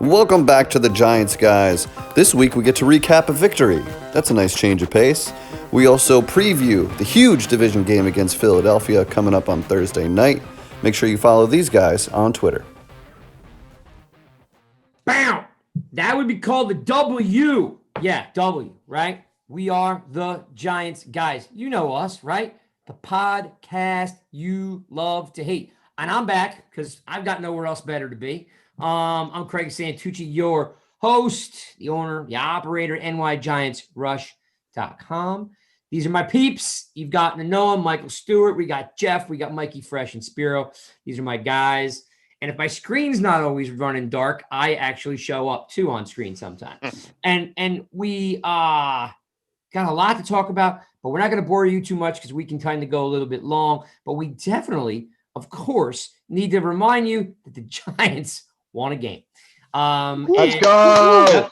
Welcome back to the Giants, guys. This week we get to recap a victory. That's a nice change of pace. We also preview the huge division game against Philadelphia coming up on Thursday night. Make sure you follow these guys on Twitter. Bam! That would be called the W. Yeah, W, right? We are the Giants, guys. You know us, right? The podcast you love to hate. And I'm back because I've got nowhere else better to be. I'm Craig Santucci, your host, the owner, the operator, NYGiantsRush.com. These are my peeps. You've gotten to know them. Michael Stewart. We got Jeff. We got Mikey Fresh and Spiro. These are my guys. And if my screen's not always running dark, I actually show up too on screen sometimes. And we got a lot to talk about, but we're not going to bore you too much because we can kind of go a little bit long. But we definitely, of course, need to remind you that the Giants won a game. Let's go.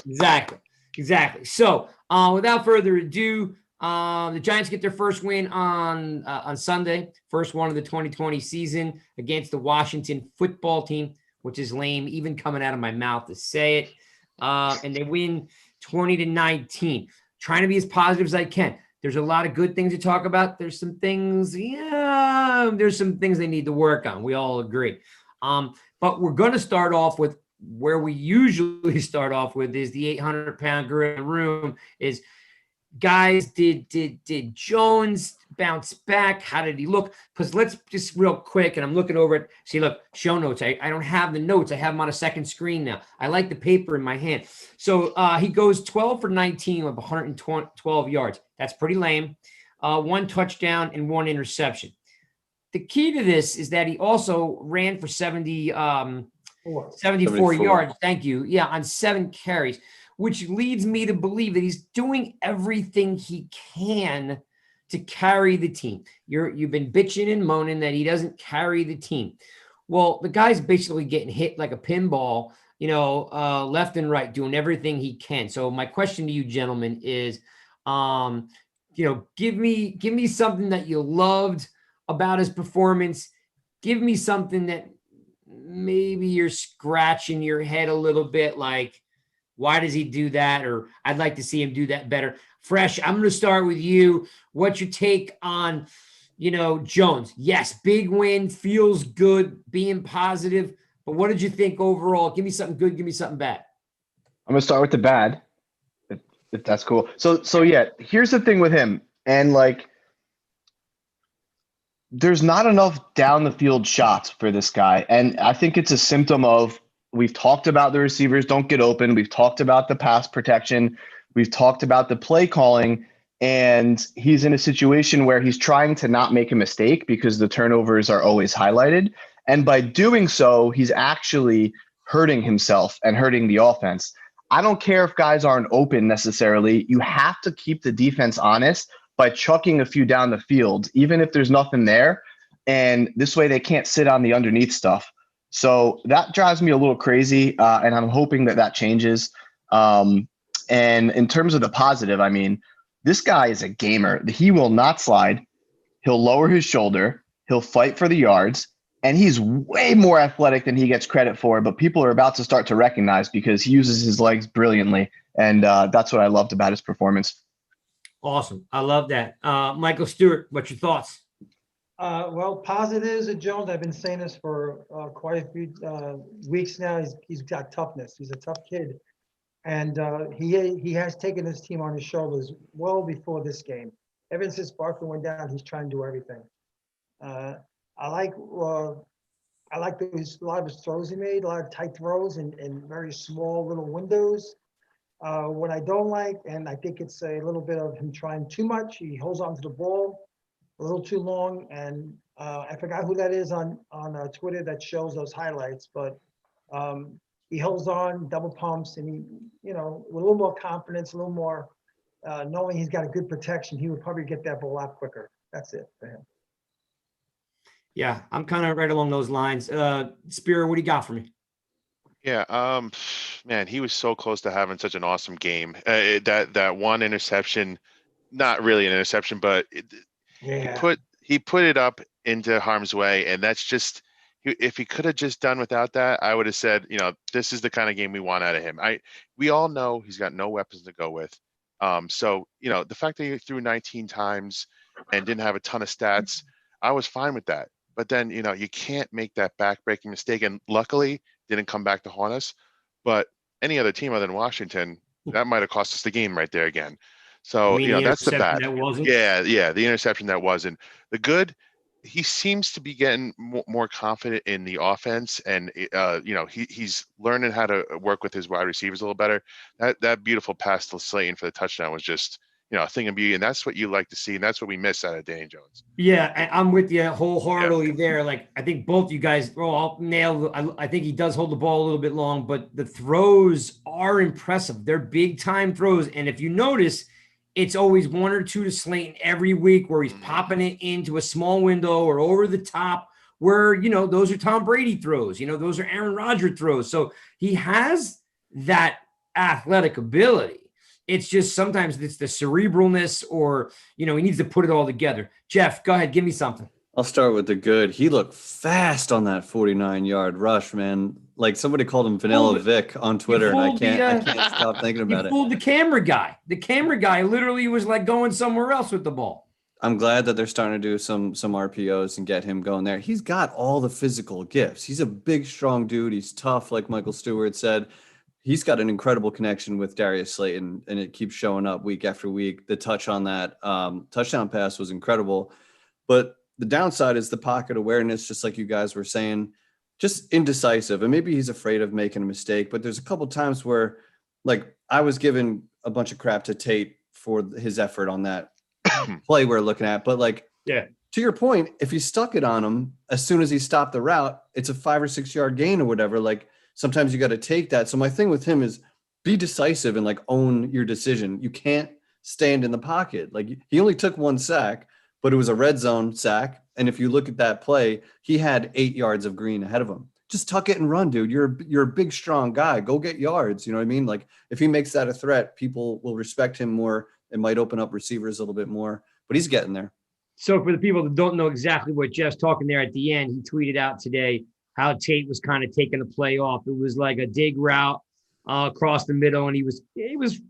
Exactly. So without further ado, the Giants get their first win on Sunday, first one of the 2020 season against the Washington football team, which is lame, even coming out of my mouth to say it. And they win 20-19. Trying to be as positive as I can. There's a lot of good things to talk about. There's some things, there's some things they need to work on. We all agree. But we're going to start off with where we usually start off with is the 800-pound gorilla in the room is, guys, did Jones bounce back? How did he look? Because let's just real quick, and I'm looking over it. See, look, show notes. I don't have the notes. I have them on a second screen now. I like the paper in my hand. So he goes 12 for 19 with 112 yards. That's pretty lame. One touchdown and one interception. The key to this is that he also ran for 74 yards. Thank you. Yeah, on 7 carries, which leads me to believe that he's doing everything he can to carry the team. You've been bitching and moaning that he doesn't carry the team. Well, the guy's basically getting hit like a pinball, left and right, doing everything he can. So my question to you, gentlemen, is, give me something that you loved about his performance. Give me something that maybe you're scratching your head a little bit, like, why does he do that? Or I'd like to see him do that better. Fresh, I'm going to start with you. What's your take on, Jones? Yes, big win, feels good, being positive. But what did you think overall? Give me something good. Give me something bad. I'm going to start with the bad, if that's cool. So yeah, here's the thing with him. And there's not enough down the field shots for this guy. And I think it's a symptom of, we've talked about the receivers don't get open. We've talked about the pass protection. We've talked about the play calling. And he's in a situation where he's trying to not make a mistake because the turnovers are always highlighted. And by doing so, he's actually hurting himself and hurting the offense. I don't care if guys aren't open necessarily. You have to keep the defense honest by chucking a few down the field, even if there's nothing there. And this way they can't sit on the underneath stuff. So that drives me a little crazy, and I'm hoping that changes. And in terms of the positive, I mean, this guy is a gamer. He will not slide. He'll lower his shoulder. He'll fight for the yards. And he's way more athletic than he gets credit for, but people are about to start to recognize because he uses his legs brilliantly. And that's what I loved about his performance. Awesome. I love that. Michael Stewart, what's your thoughts? Well, positives at Jones. I've been saying this for quite a few weeks now. He's got toughness. He's a tough kid, and he has taken his team on his shoulders well before this game. Ever since Barkley went down, he's trying to do everything. I like those, a lot of his throws he made, a lot of tight throws in very small little windows. What I don't like, and I think it's a little bit of him trying too much. He holds on to the ball a little too long, and I forgot who that is on Twitter that shows those highlights, but he holds on, double pumps, and he, with a little more confidence, a little more knowing he's got a good protection, he would probably get that ball out quicker. That's it for him. Yeah, I'm kind of right along those lines. Spiro, what do you got for me? Yeah, man, he was so close to having such an awesome game. That one interception, not really an interception, but he put it up into harm's way, and that's just if he could have just done without that, I would have said, this is the kind of game we want out of him. We all know he's got no weapons to go with. So, the fact that he threw 19 times and didn't have a ton of stats, I was fine with that. But then, you can't make that backbreaking mistake. And luckily, didn't come back to haunt us. But any other team other than Washington, that might have cost us the game right there again. So, that's the bad. That wasn't? Yeah, the interception that wasn't. The good, he seems to be getting more confident in the offense, and he's learning how to work with his wide receivers a little better. That beautiful pass to Slayton for the touchdown was just a thing of beauty, and that's what you like to see, and that's what we miss out of Danny Jones. Yeah, I'm with you wholeheartedly there. Like, I think both you guys all nailed. I think he does hold the ball a little bit long, but the throws are impressive. They're big time throws, and if you notice, it's always one or two to Slayton every week where he's popping it into a small window or over the top where, those are Tom Brady throws, those are Aaron Rodgers throws. So he has that athletic ability. It's just sometimes it's the cerebralness or, he needs to put it all together. Jeff, go ahead. Give me something. I'll start with the good. He looked fast on that 49-yard rush, man. Like somebody called him Vanilla Vic on Twitter, and I can't stop thinking about it. Fooled the camera guy. The camera guy literally was like going somewhere else with the ball. I'm glad that they're starting to do some RPOs and get him going there. He's got all the physical gifts. He's a big, strong dude. He's tough, like Michael Stewart said. He's got an incredible connection with Darius Slayton, and it keeps showing up week after week. The touch on that touchdown pass was incredible, but the downside is the pocket awareness, just like you guys were saying, just indecisive. And maybe he's afraid of making a mistake, but there's a couple times where, like, I was giving a bunch of crap to Tate for his effort on that play we're looking at. But, like, yeah, to your point, if you stuck it on him, as soon as he stopped the route, it's a 5 or 6 yard gain or whatever. Like, sometimes you got to take that. So my thing with him is be decisive and, like, own your decision. You can't stand in the pocket. Like, he only took 1 sack, but it was a red zone sack. And if you look at that play, he had 8 yards of green ahead of him. Just tuck it and run, dude. You're a big, strong guy. Go get yards. You know what I mean? Like, if he makes that a threat, people will respect him more. It might open up receivers a little bit more, but he's getting there. So for the people that don't know exactly what Jeff's talking there at the end, he tweeted out today how Tate was kind of taking the play off. It was like a dig route across the middle, and he was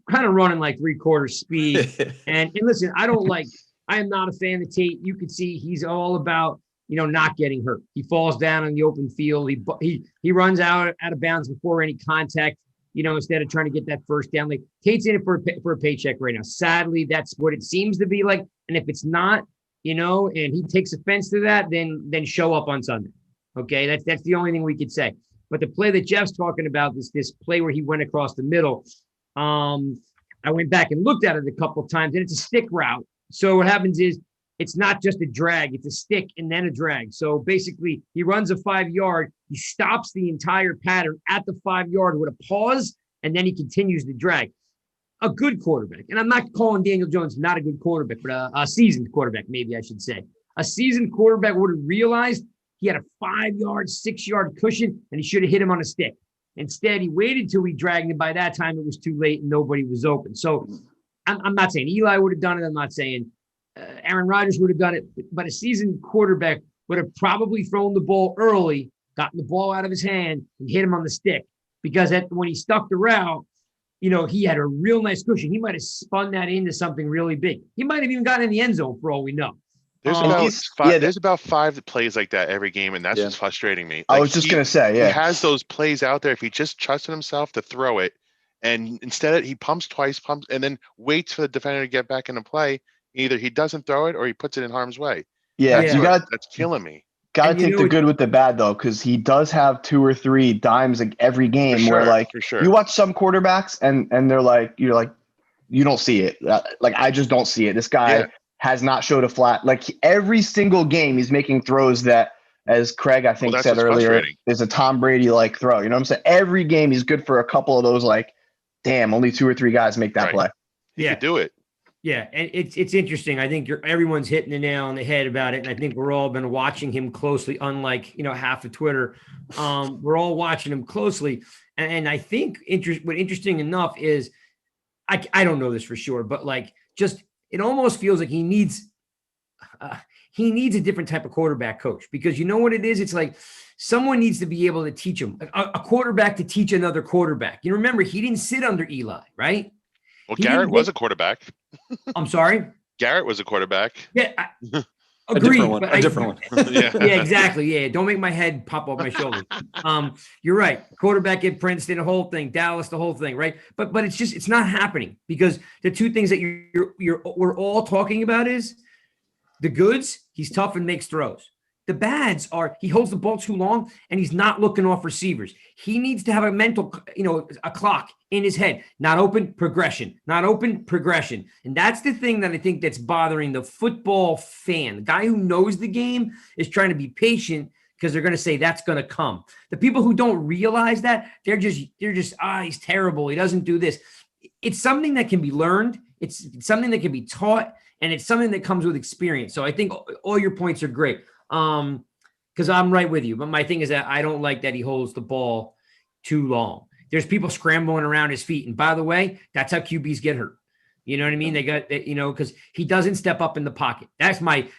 kind of running like 3/4 speed. and listen, I am not a fan of Tate. You can see he's all about, not getting hurt. He falls down in the open field. He runs out of bounds before any contact, instead of trying to get that first down. Like, Tate's in it for a paycheck right now. Sadly, that's what it seems to be like. And if it's not, and he takes offense to that, then show up on Sunday. Okay, that's the only thing we could say. But the play that Jeff's talking about, this play where he went across the middle, I went back and looked at it a couple of times, and it's a stick route. So what happens is it's not just a drag, it's a stick and then a drag. So basically he runs a 5 yard, he stops the entire pattern at the 5 yard with a pause, and then he continues the drag. A good quarterback, and I'm not calling Daniel Jones not a good quarterback, but a seasoned quarterback, maybe I should say. A seasoned quarterback would have realized he had a 5 yard, 6 yard cushion, and he should have hit him on a stick. Instead, he waited till he dragged him. By that time, it was too late and nobody was open. So I'm not saying Eli would have done it. I'm not saying Aaron Rodgers would have done it, but a seasoned quarterback would have probably thrown the ball early, gotten the ball out of his hand, and hit him on the stick. Because when he stuck the route, he had a real nice cushion. He might have spun that into something really big. He might have even gotten in the end zone for all we know. There's about 5 plays like that every game, and that's what's frustrating me. I was just going to say, he has those plays out there. If he just trusted himself to throw it, and instead he pumps twice, and then waits for the defender to get back into play. Either he doesn't throw it or he puts it in harm's way. Yeah, that's killing me. Got to take the good with the bad, though, because he does have 2 or 3 dimes like every game you watch some quarterbacks and they're like, you're like, you don't see it. Like, I just don't see it. This guy has not showed a flat. Like, every single game he's making throws that, as Craig, I think, said earlier, is a Tom Brady-like throw. You know what I'm saying? Every game he's good for a couple of those, like, damn, only 2 or 3 guys make that play. He could do it. Yeah, and it's interesting. I think everyone's hitting the nail on the head about it, and I think we're all been watching him closely. Unlike half of Twitter, we're all watching him closely, and I think what interesting enough is, I don't know this for sure, but like, just it almost feels like he needs he needs a different type of quarterback coach, because you know what it is? It's like someone needs to be able to teach him, a quarterback to teach another quarterback. You remember, he didn't sit under Eli, right? Well, He Garrett didn't was get- a quarterback. I'm sorry. Garrett was a quarterback. Yeah, A agreed. different one. but A different one. Yeah. Yeah, exactly. Yeah, don't make my head pop off my shoulder. You're right. Quarterback at Princeton, the whole thing, Dallas, the whole thing, right? But it's not happening, because the two things that we're all talking about is the goods. He's tough and makes throws. The bads are he holds the ball too long and he's not looking off receivers. He needs to have a mental, a clock in his head. Not open, progression. Not open, progression. And that's the thing that I think that's bothering the football fan. The guy who knows the game is trying to be patient, because they're going to say that's going to come. The people who don't realize that, they're just he's terrible. He doesn't do this. It's something that can be learned. It's something that can be taught, and it's something that comes with experience. So I think all your points are great. Because I'm right with you. But my thing is that I don't like that he holds the ball too long. There's people scrambling around his feet. And by the way, that's how QBs get hurt. You know what I mean? They got, because he doesn't step up in the pocket. That's my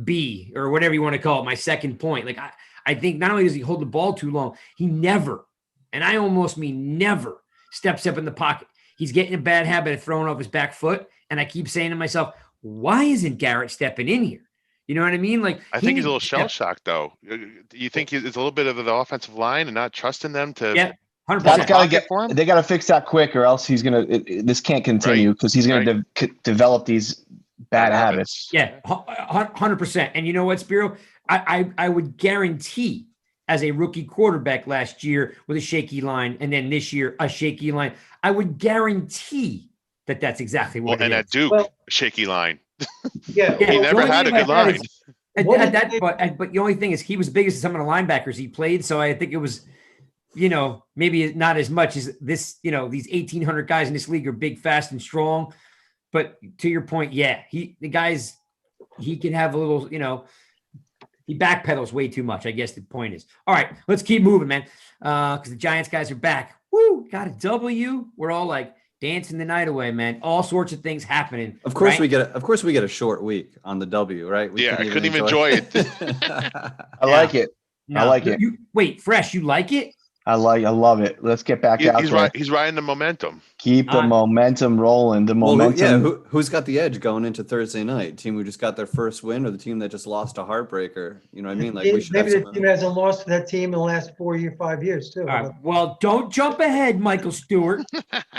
B, or whatever you want to call it, my second point. Like, I think not only does he hold the ball too long, he never, and I almost mean never, steps up in the pocket. He's getting a bad habit of throwing off his back foot. And I keep saying to myself, why isn't Garrett stepping in here? You know what I mean? Like, I think he's a little shell shocked, though. You think it's a little bit of the offensive line and not trusting them to? Yeah, 100%. That's got to Pocket for him? They got to fix that quick, or else he's gonna. This can't continue, because he's gonna develop these bad habits. Yeah, 100%. And you know what, Spiro? I would guarantee, as a rookie quarterback last year with a shaky line, and then this year a shaky line, I would guarantee that that's exactly what Well, and it at is. Duke, Well- shaky line. Yeah. Yeah, He the never only had a thing good about that line. is- but the only thing is, he was big as some of the linebackers he played. So I think it was, maybe not as much as this, these 1,800 guys in this league are big, fast, and strong. But to your point, yeah, he can have a little, he backpedals way too much. I guess the point is. All right, let's keep moving, man. Because the Giants guys are back. Woo, got a W. We're all like dancing the night away, man. All sorts of things happening. Of course right? we get a short week on the W, right? We Yeah, I can't couldn't even enjoy it. I like it. I like it. Wait, Fresh, you like it? I love it. Let's get back out there. He's riding the momentum. Keep the momentum rolling. The Well, momentum. who's got the edge going into Thursday night? Team who just got their first win, or the team that just lost a heartbreaker? You know what I mean? Like, we should have Maybe the some. team hasn't lost to that team in the last 4 or 5 years, too. All right. Well, don't jump ahead, Michael Stewart.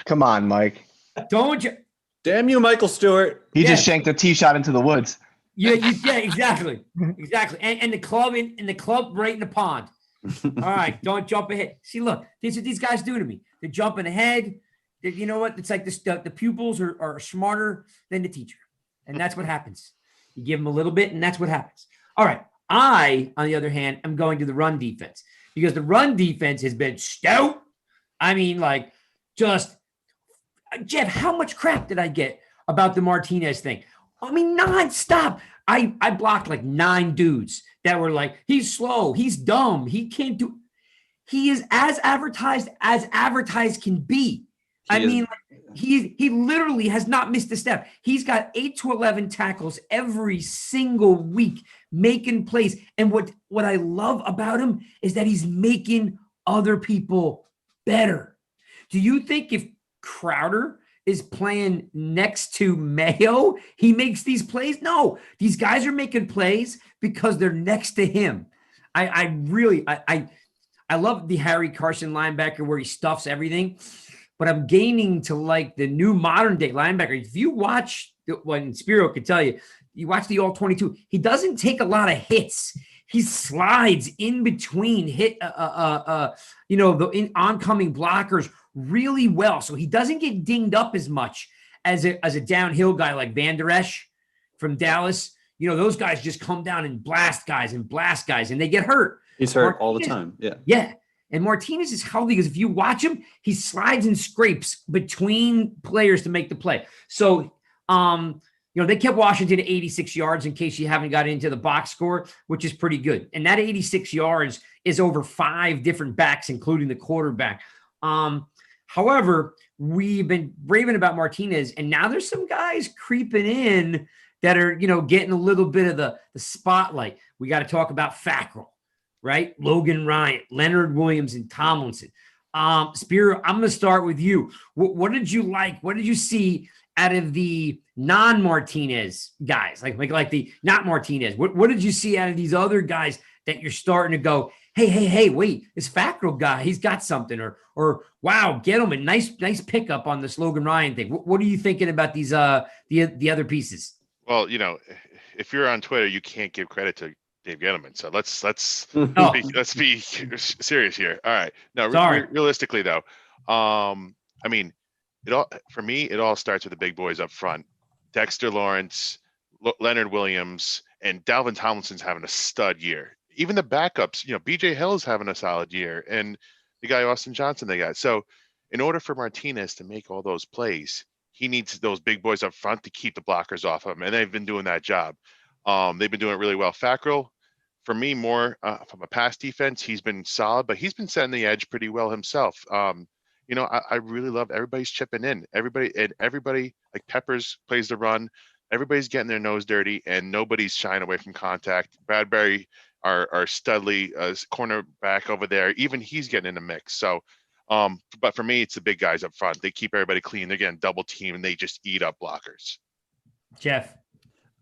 Come on, Mike. Don't you? Damn you, Michael Stewart. He Yeah. just shanked a tee shot into the woods. Yeah, exactly. And the club in the club right in the pond. All right, don't jump ahead. See, look, this is what these guys do to me. They're jumping ahead. You know what? It's like the pupils are smarter than the teacher. And that's what happens. You give them a little bit, and that's what happens. All right. I, on the other hand, am going to the run defense, because the run defense has been stout. I mean, like, just Jeff, how much crap did I get about the Martinez thing? I mean, nonstop. I blocked like 9 dudes that were like, he's slow, he's dumb, he can't do. He is as advertised can be. He literally has not missed a step. He's got 8 to 11 tackles every single week, making plays. And what I love about him is that he's making other people better. Do you think if Crowder is playing next to Mayo, he makes these plays? No, these guys are making plays because they're next to him. I love the Harry Carson linebacker where he stuffs everything, but I'm gaining to like the new modern day linebacker. If you watch what Spiro could tell you, you watch the all 22, he doesn't take a lot of hits. He slides in between the oncoming blockers really well. So he doesn't get dinged up as much as a downhill guy like Van Der Esch from Dallas. Those guys just come down and blast guys, and they get hurt. He's hurt all the time. Yeah. Yeah. And Martinez is healthy because if you watch him, he slides and scrapes between players to make the play. So, they kept Washington at 86 yards in case you haven't got into the box score, which is pretty good. And that 86 yards is over 5 different backs, including the quarterback. However, we've been raving about Martinez, and now there's some guys creeping in that are, getting a little bit of the spotlight. We got to talk about Fackrell, right? Logan Ryan, Leonard Williams, and Tomlinson. Spiro, I'm going to start with you. What did you like? What did you see out of the non-Martinez guys? Like the not Martinez. What did you see out of these other guys that you're starting to go, hey, wait, this Fackrell guy, he's got something, or wow, Gettleman, nice pickup on this Logan Ryan thing. What are you thinking about these the other pieces? Well, if you're on Twitter, you can't give credit to Dave Gettleman. So let's be serious here. All right. No, realistically though, I mean, for me, it all starts with the big boys up front. Dexter Lawrence, Leonard Williams, and Dalvin Tomlinson's having a stud year. Even the backups, BJ Hill's having a solid year, and the guy Austin Johnson they got. So in order for Martinez to make all those plays, he needs those big boys up front to keep the blockers off of him, and they've been doing that job. They've been doing it really well. Fackrell, for me, more from a pass defense, he's been solid, but he's been setting the edge pretty well himself. I really love everybody's chipping in. Everybody like Peppers plays the run. Everybody's getting their nose dirty, and nobody's shying away from contact. Bradbury, our Studley cornerback over there, even he's getting in the mix. So, but for me, it's the big guys up front. They keep everybody clean. They're getting double team, and they just eat up blockers. Jeff.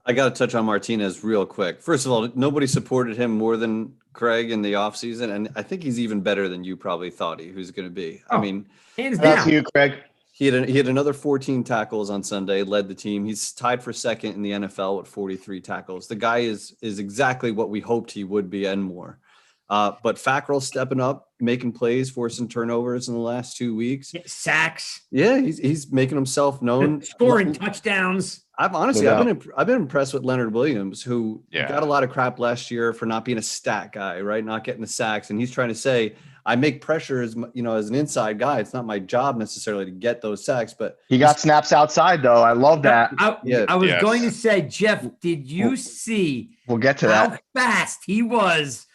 I got to touch on Martinez real quick. First of all, nobody supported him more than Craig in the offseason, and I think he's even better than you probably thought he was going to be. I mean, hands down. That's you, Craig. He had another 14 tackles on Sunday, led the team. He's tied for second in the NFL with 43 tackles. The guy is exactly what we hoped he would be and more. But Fackrell stepping up, making plays, forcing turnovers in the last 2 weeks. Sacks. Yeah, he's making himself known. Scoring touchdowns. I've been impressed with Leonard Williams, who got a lot of crap last year for not being a stat guy, right? Not getting the sacks. And he's trying to say, I make pressure as an inside guy. It's not my job necessarily to get those sacks, but he got snaps outside though. I love that. I was going to say, Jeff, did you see we'll get to how that fast he was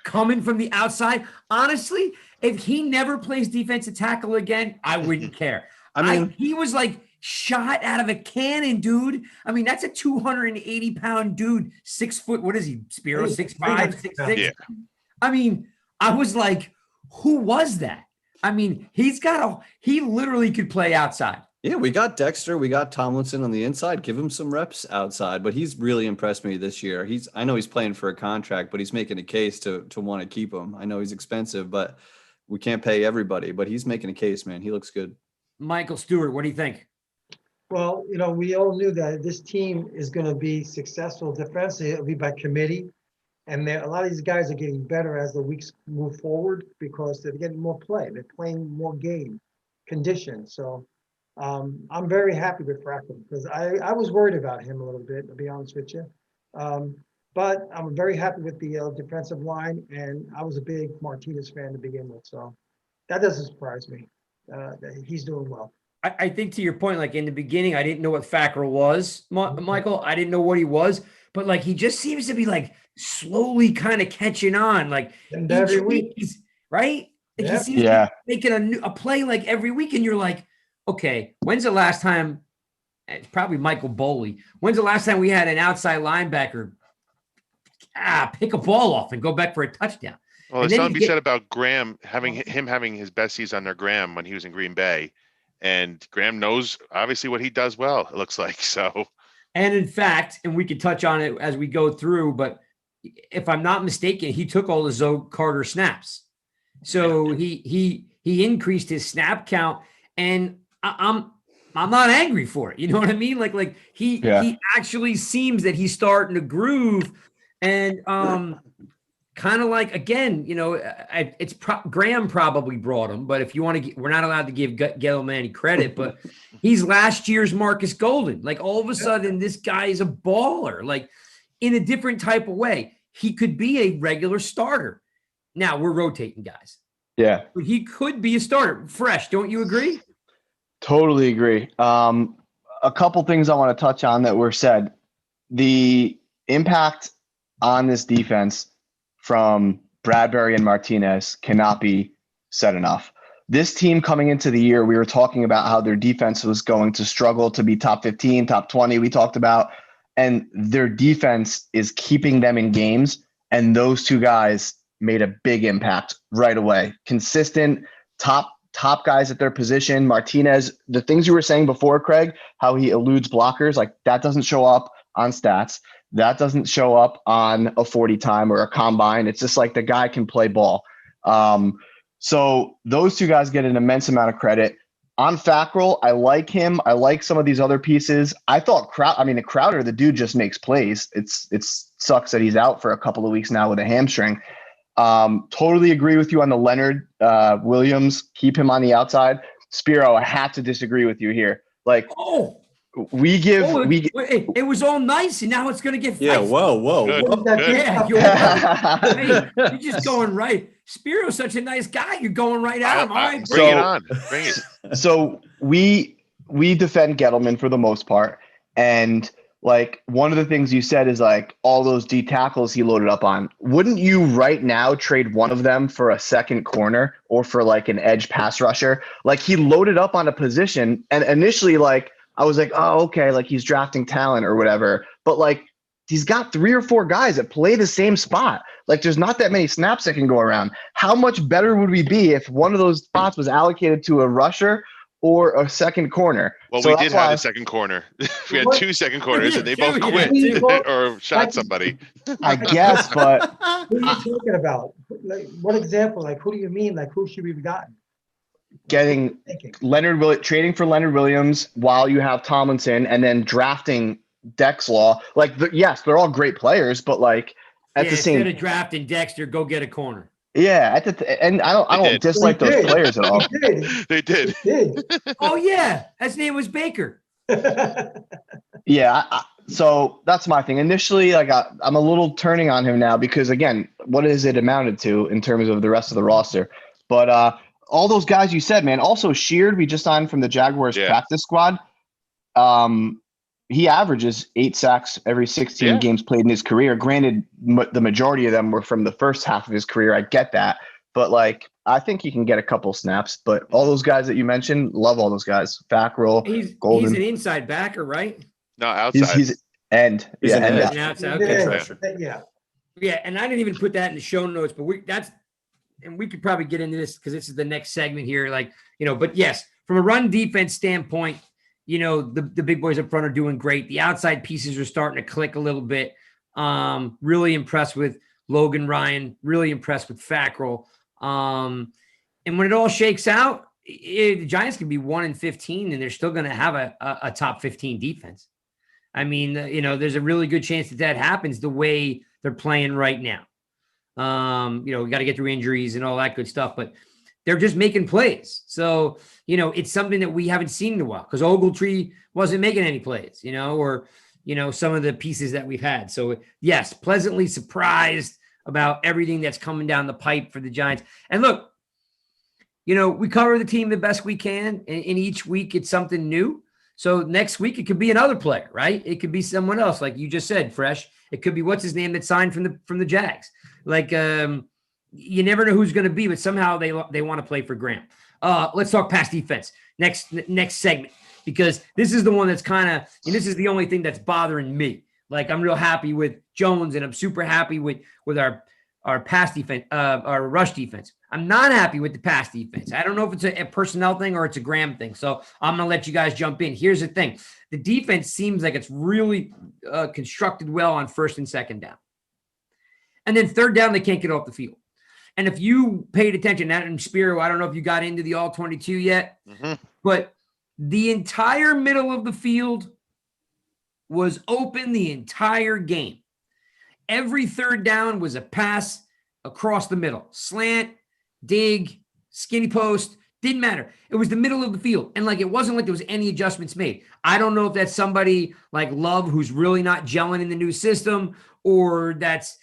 coming from the outside? Honestly, if he never plays defensive tackle again, I wouldn't care. He was like shot out of a cannon, dude. I mean, that's a 280-pound dude, 6 foot. What is he, Spiro? 6'5", 6'6"? Yeah. I mean, I was like, who was that? I mean, he literally could play outside. Yeah, we got Dexter, we got Tomlinson on the inside. Give him some reps outside, but he's really impressed me this year. I know he's playing for a contract, but he's making a case to want to keep him. I know he's expensive, but we can't pay everybody, but he's making a case, man. He looks good. Michael Stewart, what do you think? Well, we all knew that this team is going to be successful defensively. It'll be by committee. And a lot of these guys are getting better as the weeks move forward because they're getting more play. They're playing more game conditions. So I'm very happy with Fackrell because I was worried about him a little bit, to be honest with you. But I'm very happy with the defensive line, and I was a big Martinez fan to begin with. So that doesn't surprise me. He's doing well. I think to your point, like in the beginning, I didn't know what Fackrell was, Michael. I didn't know what he was, but like he just seems to be like slowly kind of catching on. Like and every week, right? Like yeah. He seems to be making a play like every week, and you're like, okay, when's the last time? It's probably Michael Boley. When's the last time we had an outside linebacker pick a ball off and go back for a touchdown? Well, there's something to be said about Graham having his best season under Graham when he was in Green Bay. And Graham knows obviously what he does well, it looks like. So, and in fact, and we can touch on it as we go through, but if I'm not mistaken, he took all the Zoe Carter snaps. So he increased his snap count, and I'm not angry for it. You know what I mean? Like he actually seems that he's starting to groove, and kind of like, again, it's Graham probably brought him, but if you want to, we're not allowed to give Gettleman any credit, but he's last year's Marcus Golden. Like all of a sudden, this guy is a baller, like in a different type of way. He could be a regular starter. Now we're rotating guys. Yeah. But he could be a starter. Fresh. Don't you agree? Totally agree. A couple things I want to touch on that were said. The impact on this defense from Bradbury and Martinez cannot be said enough. This team coming into the year, we were talking about how their defense was going to struggle to be top 15, top 20, we talked about. and their defense is keeping them in games. And those two guys made a big impact right away. Consistent, top guys at their position. Martinez, the things you were saying before, Craig, how he eludes blockers, like that doesn't show up on stats. That doesn't show up on a 40 time or a combine. It's just like the guy can play ball. So those two guys get an immense amount of credit. On Fackrell, I like him. I like some of these other pieces. I thought Crowder, the dude just makes plays. It sucks that he's out for a couple of weeks now with a hamstring. Totally agree with you on the Leonard Williams. Keep him on the outside. Spiro, I have to disagree with you here. Like, it was all nice, and now it's going to get feisty. Whoa. Yeah, you're just going right. Spiro's such a nice guy. You're going right at him. All right, bring it on. Bring it. So we defend Gettleman for the most part, and like one of the things you said is like all those D tackles he loaded up on. Wouldn't you right now trade one of them for a second corner or for like an edge pass rusher? Like he loaded up on a position, and initially like I was like, oh, okay, like he's drafting talent or whatever. But like he's got 3 or 4 guys that play the same spot. Like there's not that many snaps that can go around. How much better would we be if one of those spots was allocated to a rusher or a second corner? Well, so we did have a second corner. We had 2 second corners, and they both quit or shot somebody. I guess, but Who are you talking about? Like, what example? Like, who do you mean? Like, who should we have gotten? getting trading for Leonard Williams while you have Tomlinson, and then drafting Dexlaw. Like, yes, they're all great players, but like at the same, instead of drafting Dexter, go get a corner. Yeah, and I don't dislike those players at all. They did. Oh yeah, his name was Baker. Yeah, so that's my thing. Initially, like I'm a little turning on him now because again, what is it amounted to in terms of the rest of the roster? But all those guys you said, man. Also, Sheard, we just signed from the Jaguars practice squad. He averages 8 sacks every 16 games played in his career. Granted, the majority of them were from the first half of his career. I get that. But, like, I think he can get a couple snaps. But all those guys that you mentioned, love all those guys. Fackrell, Golden. He's an inside backer, right? No, outside. He's end. He's an end. edge. Outside. Okay. Yeah. And I didn't even put that in the show notes, but we could probably get into this because this is the next segment here. Like, but yes, from a run defense standpoint, the big boys up front are doing great. The outside pieces are starting to click a little bit. Really impressed with Logan Ryan, really impressed with Fackrell. And when it all shakes out, the Giants can be 1-15 and they're still going to have a top 15 defense. I mean, there's a really good chance that happens the way they're playing right now. We got to get through injuries and all that good stuff, but they're just making plays. So, it's something that we haven't seen in a while because Ogletree wasn't making any plays, or some of the pieces that we've had. So, yes, pleasantly surprised about everything that's coming down the pipe for the Giants. And look, we cover the team the best we can, and each week it's something new. So next week it could be another player, right? It could be someone else, like you just said, Fresh. It could be what's his name that signed from the Jags. Like you never know who's going to be, but somehow they want to play for Graham. Let's talk pass defense next segment, because this is the one that's kind of, and this is the only thing that's bothering me. Like, I'm real happy with Jones, and I'm super happy with our pass defense, our rush defense. I'm not happy with the pass defense. I don't know if it's a personnel thing or it's a Graham thing. So I'm going to let you guys jump in. Here's the thing. The defense seems like it's really constructed well on first and second down. And then third down, they can't get off the field. And if you paid attention, that in Spiro, I don't know if you got into the all 22 yet, but the entire middle of the field was open the entire game. Every third down was a pass across the middle. Slant, dig, skinny post, didn't matter. It was the middle of the field. And it wasn't like there was any adjustments made. I don't know if that's somebody like Love who's really not gelling in the new system, or that's,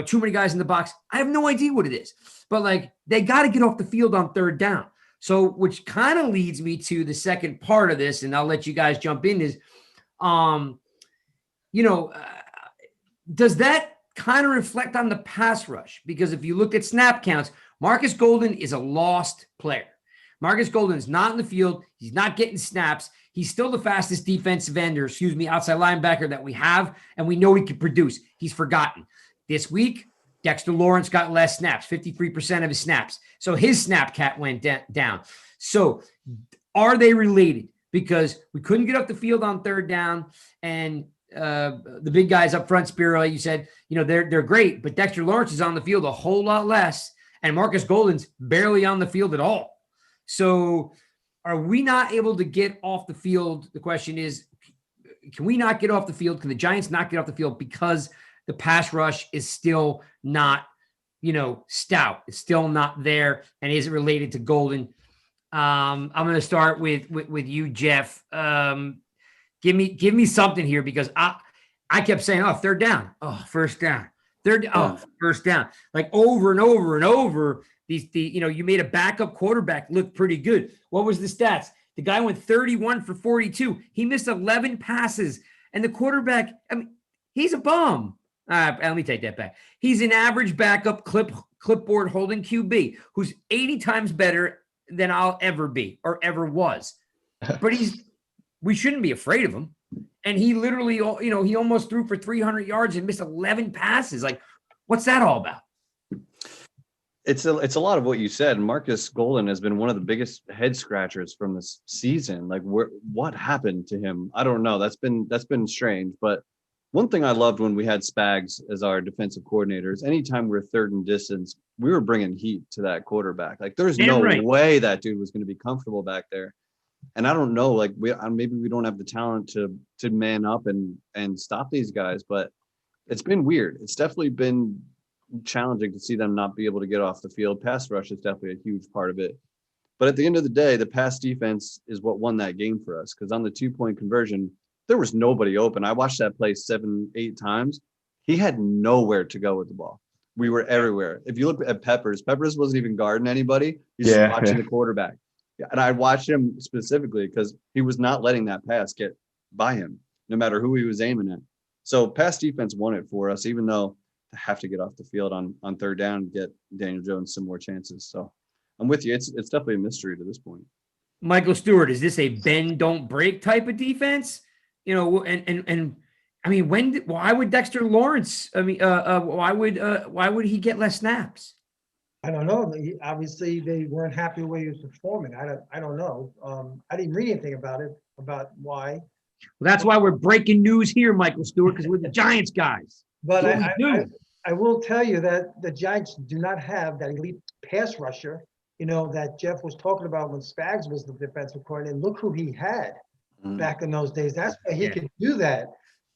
too many guys in the box. I have no idea what it is. But they got to get off the field on third down. So, which kind of leads me to the second part of this, and I'll let you guys jump in, is, does that kind of reflect on the pass rush? Because if you look at snap counts, Marcus Golden is a lost player. Marcus Golden's not in the field. He's not getting snaps. He's still the fastest defensive end, or outside linebacker that we have, and we know he can produce. He's forgotten. This week, Dexter Lawrence got less snaps, 53% of his snaps. So his snap count went down. So are they related? Because we couldn't get up the field on third down, and the big guys up front, Spiro, you said, they're great, but Dexter Lawrence is on the field a whole lot less, and Marcus Golden's barely on the field at all. So are we not able to get off the field? The question is, can we not get off the field? Can the Giants not get off the field because the pass rush is still not, stout? It's still not there, and is it related to Golden? I'm going to start with you, Jeff. Give me something here, because I kept saying, third down, first down, first down, like over and over and over. You made a backup quarterback look pretty good. What was the stats? The guy went 31 for 42. He missed 11 passes, and the quarterback, he's a bum. Let me take that back. He's an average backup clipboard holding QB who's 80 times better than I'll ever be or ever was. But we shouldn't be afraid of him. And he literally, he almost threw for 300 yards and missed 11 passes. Like, what's that all about? It's a lot of what you said. Marcus Golden has been one of the biggest head scratchers from this season. Like, what happened to him? I don't know. That's been strange. But one thing I loved when we had Spags as our defensive coordinators, anytime we're third and distance, we were bringing heat to that quarterback. Like, there's no way that dude was going to be comfortable back there. And I don't know, like, maybe we don't have the talent to man up and stop these guys, but it's been weird. It's definitely been challenging to see them not be able to get off the field. Pass rush is definitely a huge part of it. But at the end of the day, the pass defense is what won that game for us, because on the 2-point conversion, there was nobody open. I watched that play 7-8 times. He had nowhere to go with the ball. We were everywhere. If you look at Peppers wasn't even guarding anybody. He's just watching the quarterback. And I watched him specifically because he was not letting that pass get by him, no matter who he was aiming at. So pass defense won it for us, even though they have to get off the field on third down and get Daniel Jones some more chances. So I'm with you. It's definitely a mystery to this point. Michael Stewart, is this a bend, don't break type of defense? Why would Dexter Lawrence? Why would he get less snaps? I don't know. Obviously, they weren't happy the way he was performing. I don't know. I didn't read anything about it, about why. Well, that's why we're breaking news here, Michael Stewart, because we're the Giants guys. But I will tell you that the Giants do not have that elite pass rusher, that Jeff was talking about when Spags was the defensive coordinator. And look who he had back in those days. That's why he could do that.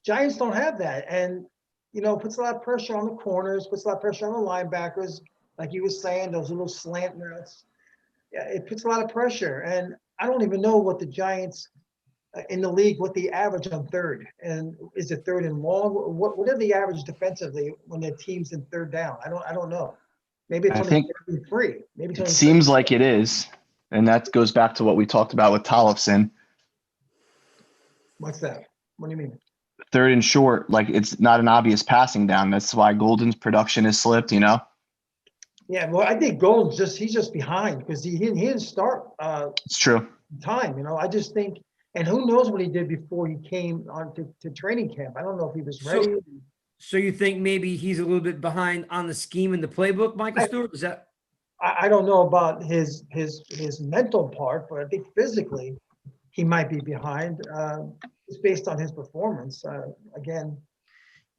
Giants don't have that. And, puts a lot of pressure on the corners, puts a lot of pressure on the linebackers. Like you were saying, those little slant routes. Yeah, it puts a lot of pressure. And I don't even know what the Giants in the league, what the average on third. And is it third and long? What are the average defensively when their team's in third down? I don't know. Maybe it's only 3. Maybe it's only it seems like it is. And that goes back to what we talked about with Tollefson. What's that? What do you mean? Third and short, like it's not an obvious passing down. That's why Golden's production has slipped, Yeah, well, I think Golden's he's just behind because he didn't start it's true. Time. I just think, and who knows what he did before he came on to training camp. I don't know if he was ready. So you think maybe he's a little bit behind on the scheme and the playbook, Michael Stewart? Is that? I don't know about his mental part, but I think physically he might be behind. It's based on his performance. Again.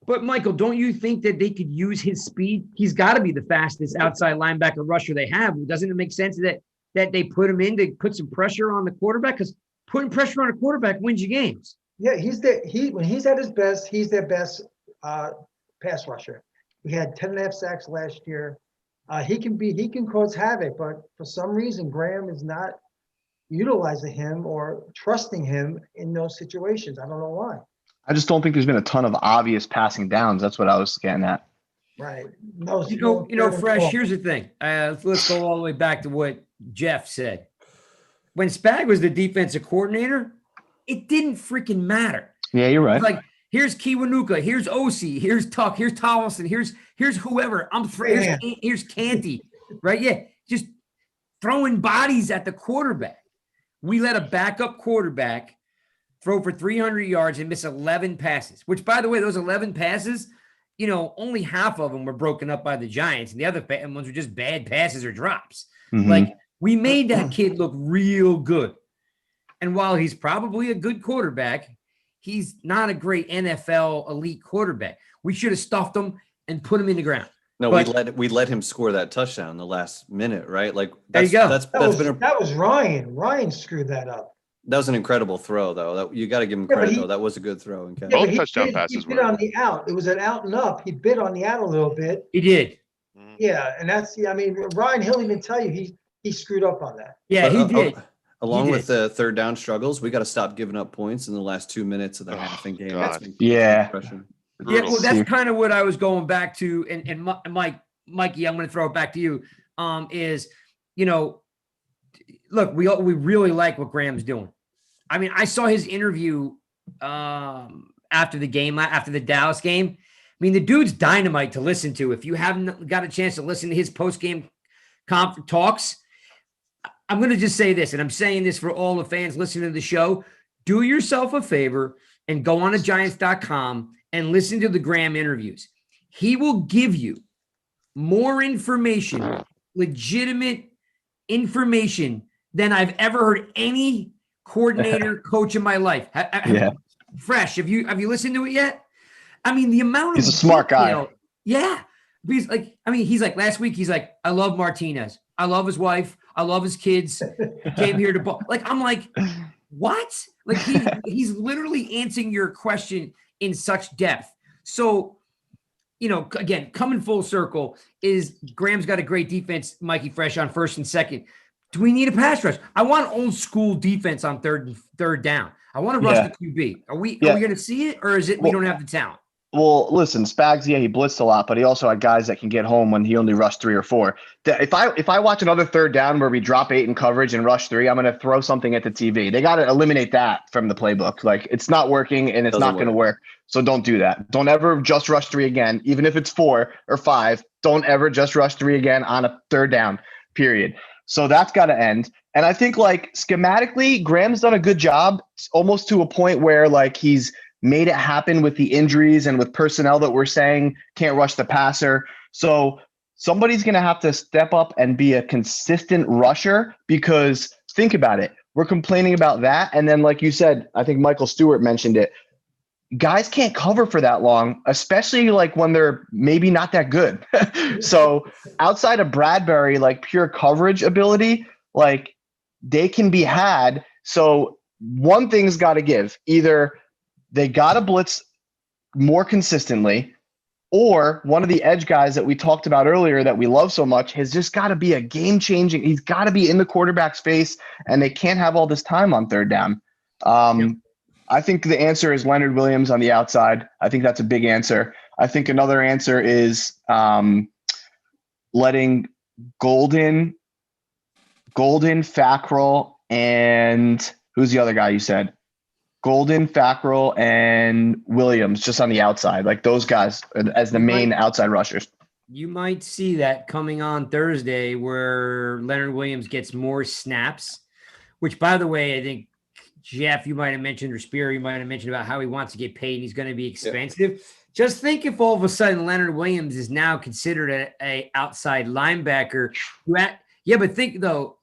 But Michael, don't you think that they could use his speed? He's got to be the fastest outside linebacker rusher they have. Doesn't it make sense that they put him in to put some pressure on the quarterback? Because putting pressure on a quarterback wins you games. Yeah, when he's at his best, he's their best pass rusher. He had 10.5 sacks last year. He can cause havoc, but for some reason Graham is not utilizing him or trusting him in those situations. I don't know why. I just don't think there's been a ton of obvious passing downs. That's what I was getting at. Right. Fresh, here's the thing. Let's go all the way back to what Jeff said. When Spag was the defensive coordinator, it didn't freaking matter. Yeah, you're right. Like, here's Kiwanuka, here's Osi, here's Tuck, here's Tollefson, here's whoever. Here's Canty, right? Yeah, just throwing bodies at the quarterback. We let a backup quarterback throw for 300 yards and miss 11 passes, which, by the way, those 11 passes, only half of them were broken up by the Giants, and the other ones were just bad passes or drops. Mhm. Like, we made that kid look real good. And while he's probably a good quarterback, he's not a great NFL elite quarterback. We should have stuffed him and put him in the ground. No, But- we let him score that touchdown in the last minute, right? Like There you go. That was Ryan. Ryan screwed that up. that was an incredible throw, though. You got to give him Yeah, but credit, he- though. That was a good throw. And Yeah, Both but touchdown he passes bit were. on the out. It was an out and up. He bit on the out a little bit. He did. Mhm. Yeah, and Ryan, he'll even tell you he screwed up on that. Yeah, he did. Along He with did. the third down struggles, we got to stop giving up points in the last 2 minutes of the Oh, half and game. God. been Yeah. crushing. Yeah, Brutal. well, that's kind of what I was going back to. And Mikey, I'm going to throw it back to you. Look, we really like what Graham's doing. I mean, I saw his interview after the game, after the Dallas game. I mean, the dude's dynamite to listen to. If you haven't got a chance to listen to his post-game talks, I'm going to just say this, and I'm saying this for all the fans listening to the show. Do yourself a favor and go on to Giants.com and listen to the Graham interviews. He will give you more information, legitimate information than I've ever heard any coordinator coach in my life. Yeah. Fresh. Have you listened to it yet? I mean, the amount of He's a smart guy. detail- Yeah. He's like last week, he's like, I love Martinez. I love his wife. I love his kids. He came here to ball. Like, I'm like, what? Like he's literally answering your question in such depth. So, again, coming full circle is Graham's got a great defense, Mikey Fresh, on first and second. Do we need a pass rush? I want old school defense on third down. I want to rush the QB. Are we going to see it, or is it we don't have the talent? Well, listen, Spags, he blitzed a lot, but he also had guys that can get home when he only rushed 3 or 4. If I watch another third down where we drop 8 in coverage and rush 3, I'm going to throw something at the TV. They got to eliminate that from the playbook. Like, it's not working and it's Doesn't not going to work. So don't do that. Don't ever just rush 3 again, even if it's 4 or 5. Don't ever just rush 3 again on a third down, period. So that's got to end. And I think, like, schematically, Graham's done a good job, almost to a point where, like, he's made it happen with the injuries and with personnel that we're saying can't rush the passer. So somebody's going to have to step up and be a consistent rusher, because think about it. We're complaining about that. And then, like you said, I think Michael Stewart mentioned it. Guys can't cover for that long, especially like when they're maybe not that good. So outside of Bradbury, like pure coverage ability, like they can be had. So one thing's got to give. Either they got to blitz more consistently, or one of the edge guys that we talked about earlier that we love so much has just got to be a game changing. He's got to be in the quarterback's face, and they can't have all this time on third down. I think the answer is Leonard Williams on the outside. I think that's a big answer. I think another answer is letting Golden, Fackrell, and who's the other guy you said? Golden, Fackrell, and Williams just on the outside, like those guys as the main outside rushers. You might see that coming on Thursday, where Leonard Williams gets more snaps, which, by the way, I think Jeff, you might have mentioned, or Spear, you might have mentioned about how he wants to get paid and he's going to be expensive. Yeah. Just think if all of a sudden Leonard Williams is now considered a outside linebacker. But think though,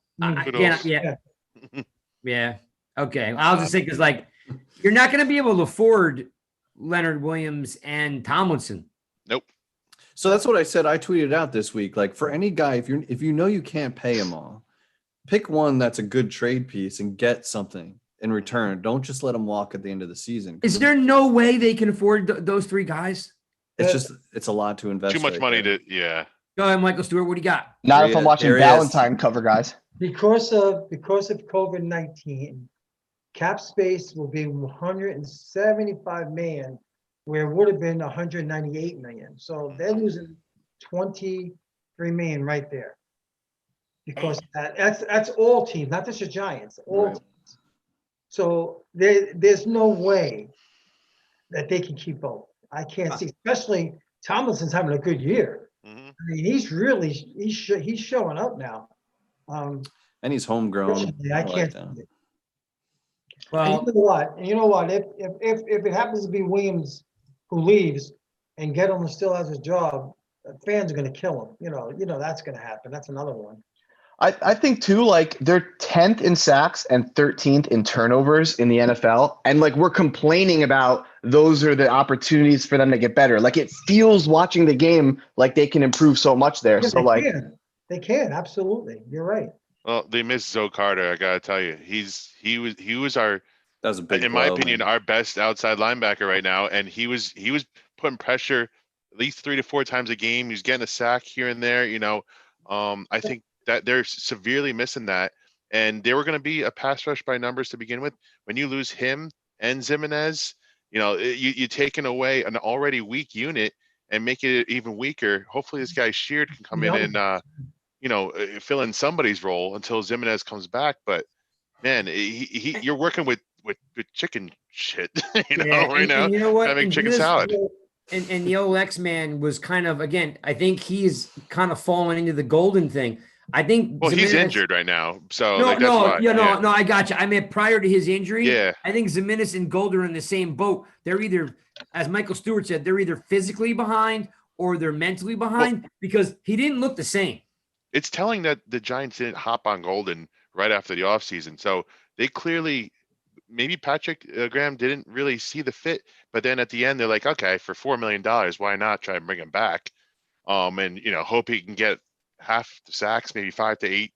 yeah. Okay. I'll just say, because like, you're not going to be able to afford Leonard Williams and Tomlinson. Nope. So that's what I said. I tweeted out this week, like, for any guy, if you know you can't pay them all, pick one that's a good trade piece and get something in return. Don't just let them walk at the end of the season. Is there no way they can afford those 3 guys? It's a lot to invest. Too much money to, yeah. Go ahead, Michael Stewart. What do you got? Not if I'm watching Valentine cover guys. Because of COVID-19, cap space will be 175 million, where it would have been 198 million. So they're losing 23 million right there. Because that's all teams, not just the Giants, all teams. So there's no way that they can keep up. I can't see, especially Tomlinson's having a good year. Mm-hmm. I mean, he's showing up now. And he's homegrown. Unfortunately, I like can't. that. see it. Well, And you know what? If it happens to be Williams who leaves and Gettleman still has his job, fans are going to kill him. You know that's going to happen. That's another one. I think too, like they're 10th in sacks and 13th in turnovers in the NFL. And like we're complaining about those are the opportunities for them to get better. Like it feels watching the game like they can improve so much there. Yeah, So like they can absolutely. You're right. Well, they missed Zoe Carter. I gotta tell you, he was our, That was a big in my blow, opinion, man. our best outside linebacker right now, and he was putting pressure at least 3 to 4 times a game. He's getting a sack here and there. I think that they're severely missing that, and they were going to be a pass rush by numbers to begin with. When you lose him and Zimenez, you're taking away an already weak unit and make it even weaker. Hopefully, this guy Sheard can come in and fill in somebody's role until Zimenez comes back. But man, you're working with chicken shit, right now. And you know what? Gotta make And chicken this- salad. And the old X-Man was kind of, again, I think he's kind of fallen into the golden thing. I think. Well, he's Zimenez- injured right now, so No, like, that's why. no, I got you. I meant prior to his injury. Yeah. I think Zimenez and Gold are in the same boat. They're either, as Michael Stewart said, they're either physically behind or they're mentally behind because he didn't look the same. It's telling that the Giants didn't hop on Golden right after the offseason. So they clearly, maybe Patrick Graham didn't really see the fit, but then at the end, they're like, okay, for $4 million, why not try and bring him back? And hope he can get half the sacks, maybe 5 to 8.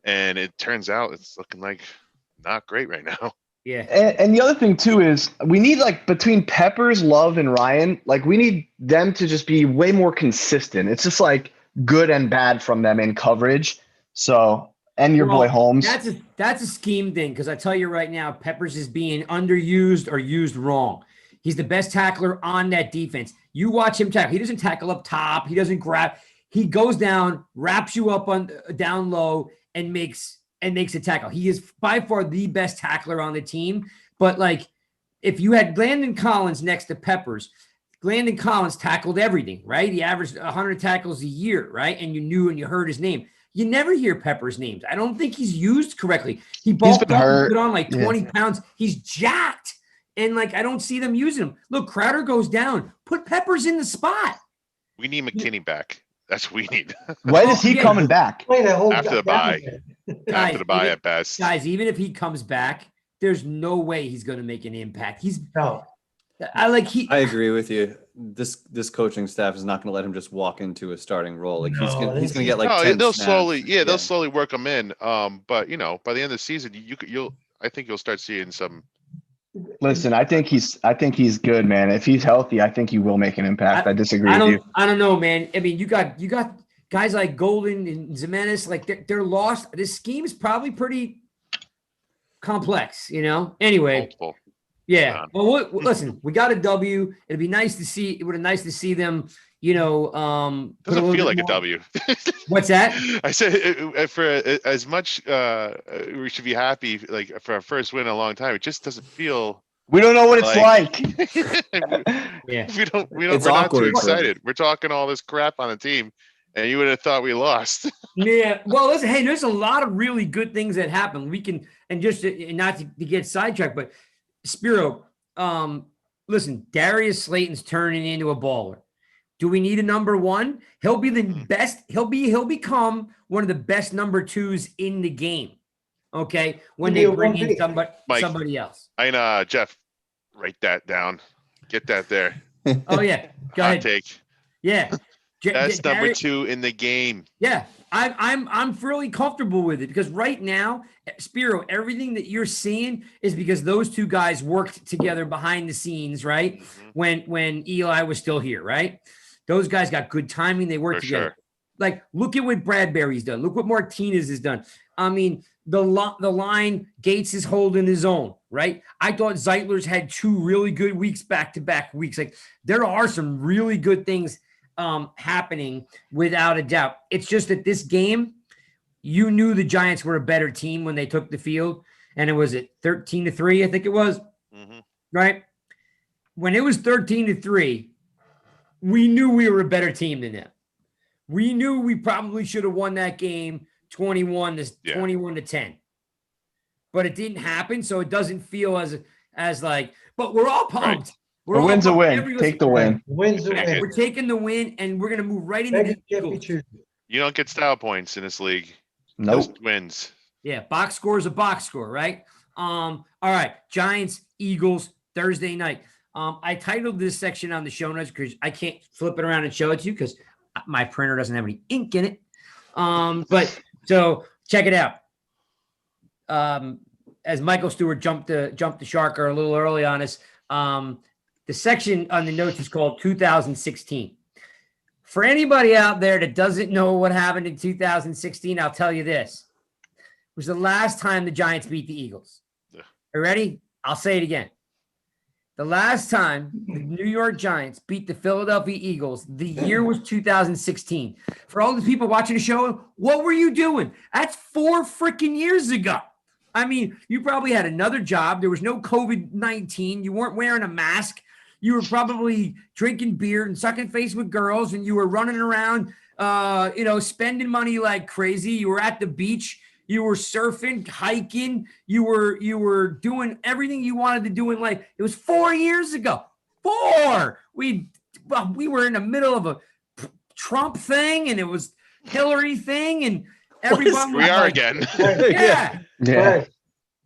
And it turns out it's looking like not great right now. Yeah. and the other thing too is we need like between Peppers, Love, and Ryan, like we need them to just be way more consistent. It's just like good and bad from them in coverage. So and your boy Well, Holmes. That's a scheme thing because I tell you right now, Peppers is being underused or used wrong. He's the best tackler on that defense. You watch him tackle. He doesn't tackle up top. He doesn't grab. He goes down, wraps you up on down low, and makes a tackle. He is by far the best tackler on the team. But like, if you had Landon Collins next to Peppers, Landon Collins tackled everything, right? He averaged 100 tackles a year, right? And you knew and you heard his name. You never hear Peppers' names. I don't think he's used correctly. He bulked been up, hurt. put on like 20 pounds. He's jacked. And like, I don't see them using him. Look, Crowder goes down. Put Peppers in the spot. We need McKinney back. That's what we need. When is he Yeah. coming back? Play that whole After the bye. After the bye even- at best. Guys, even if he comes back, there's no way he's going to make an impact. No. I agree with you. This coaching staff is not going to let him just walk into a starting role. Like he's No, going to get like No, 10 they'll snaps. slowly, they'll slowly work him in. But by the end of the season, I think you'll start seeing some. Listen, I think he's good, man. If he's healthy, I think he will make an impact. I disagree with you. I don't know, man. I mean, you got guys like Golden and Zimenez, like they're lost. This scheme is probably pretty complex, Anyway, Multiple. yeah. Well, listen, we got a W. It'd be nice to see. It would have nice to see them. Put Doesn't little feel bit like a more- W. What's that? I said for as much we should be happy like for our first win in a long time. It just doesn't feel. We don't know what it's like. Yeah. We're It's not too awkward for excited. We're talking all this crap on the team, and you would have thought we lost. Yeah. Well, listen, hey, there's a lot of really good things that happen. We can, and just not to get sidetracked, but Spiro, listen, Darius Slayton's turning into a baller. Do we need a number one? He'll be the best. He'll become one of the best number twos in the game. Okay. When they He'll be a bring in 1B. Mike. somebody else. Jeff, write that down. Get that there. Oh yeah. Go Hot ahead. take. Yeah. That's number Darius- 2 in the game. Yeah, I'm fairly comfortable with it because right now, Spiro, everything that you're seeing is because those two guys worked together behind the scenes, right? Mhm. When Eli was still here, right? Those guys got good timing. They worked For together. sure. Like, look at what Bradbury's done. Look what Martinez has done. I mean, the line, Gates is holding his own, right? I thought Zeitler's had 2 really good weeks back-to-back weeks. Like, there are some really good things happening without a doubt. It's just that this game, you knew the Giants were a better team when they took the field, and it was at 13-3, I think it was, Mhm. right? When it was 13-3, we knew we were a better team than them. We knew we probably should have won that game 21 Yeah. 10. But it didn't happen, so it doesn't feel as like, but we're all pumped. We're A all win's a pumped. win. Every Take the listen- win. Wins a Take win. it. We're taking the win, and we're gonna move right into Beggars the can't be Eagles. choosers. You don't get style points in this league. Nope. Just wins. Yeah, box score is a box score, right? All right, Giants, Eagles, Thursday night. I titled this section on the show notes because I can't flip it around and show it to you because my printer doesn't have any ink in it. But so check it out. As Michael Stewart jumped the shark a little early on us, the section on the notes is called 2016. For anybody out there that doesn't know what happened in 2016, I'll tell you this. It was the last time the Giants beat the Eagles. Yeah. You ready? I'll say it again. The last time the New York Giants beat the Philadelphia Eagles, the year was 2016. For all the people watching the show, what were you doing? That's 4 freaking years ago. I mean, you probably had another job. There was no COVID-19. You weren't wearing a mask. You were probably drinking beer and sucking face with girls, and you were running around, spending money like crazy. You were at the beach. You were surfing, hiking. You were doing everything you wanted to do in life. It was 4 years ago. 4. We were in the middle of a Trump thing, and it was Hillary thing, and everybody. We are again. Yeah. Yeah.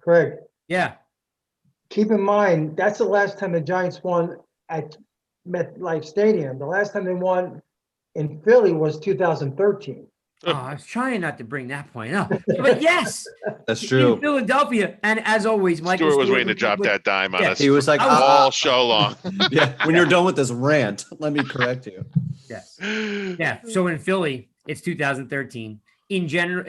Craig, Yeah. keep in mind, that's the last time the Giants won at MetLife Stadium. The last time they won in Philly was 2013. Oh, I was trying not to bring that point up, but yes, That's in true. Philadelphia, and as always, Michael Stuart was waiting to drop with- that dime on Yeah. us He was like, I was- all show long. yeah, when you're done with this rant, let me correct you. Yes. Yeah. So in Philly, it's 2013. In general,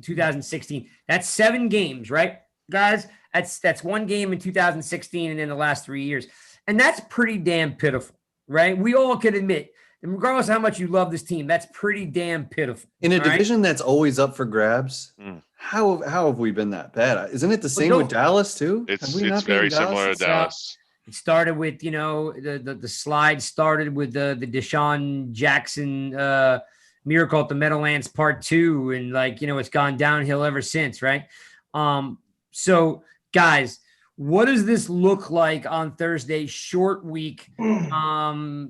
2016. That's 7 games, right, guys? That's 1 game in 2016, and in the last 3 years, and that's pretty damn pitiful, right? We all can admit, and regardless of how much you love this team, that's pretty damn pitiful. In a all right? division that's always up for grabs, Mm. how have we been that bad? Isn't it the same don't- with Dallas too? It's Have we not beaten very Dallas? similar to So- Dallas. It started with, the slide started with the Deshaun Jackson Miracle at the Meadowlands Part 2, and it's gone downhill ever since, right? So guys, what does this look like on Thursday? Short week. What's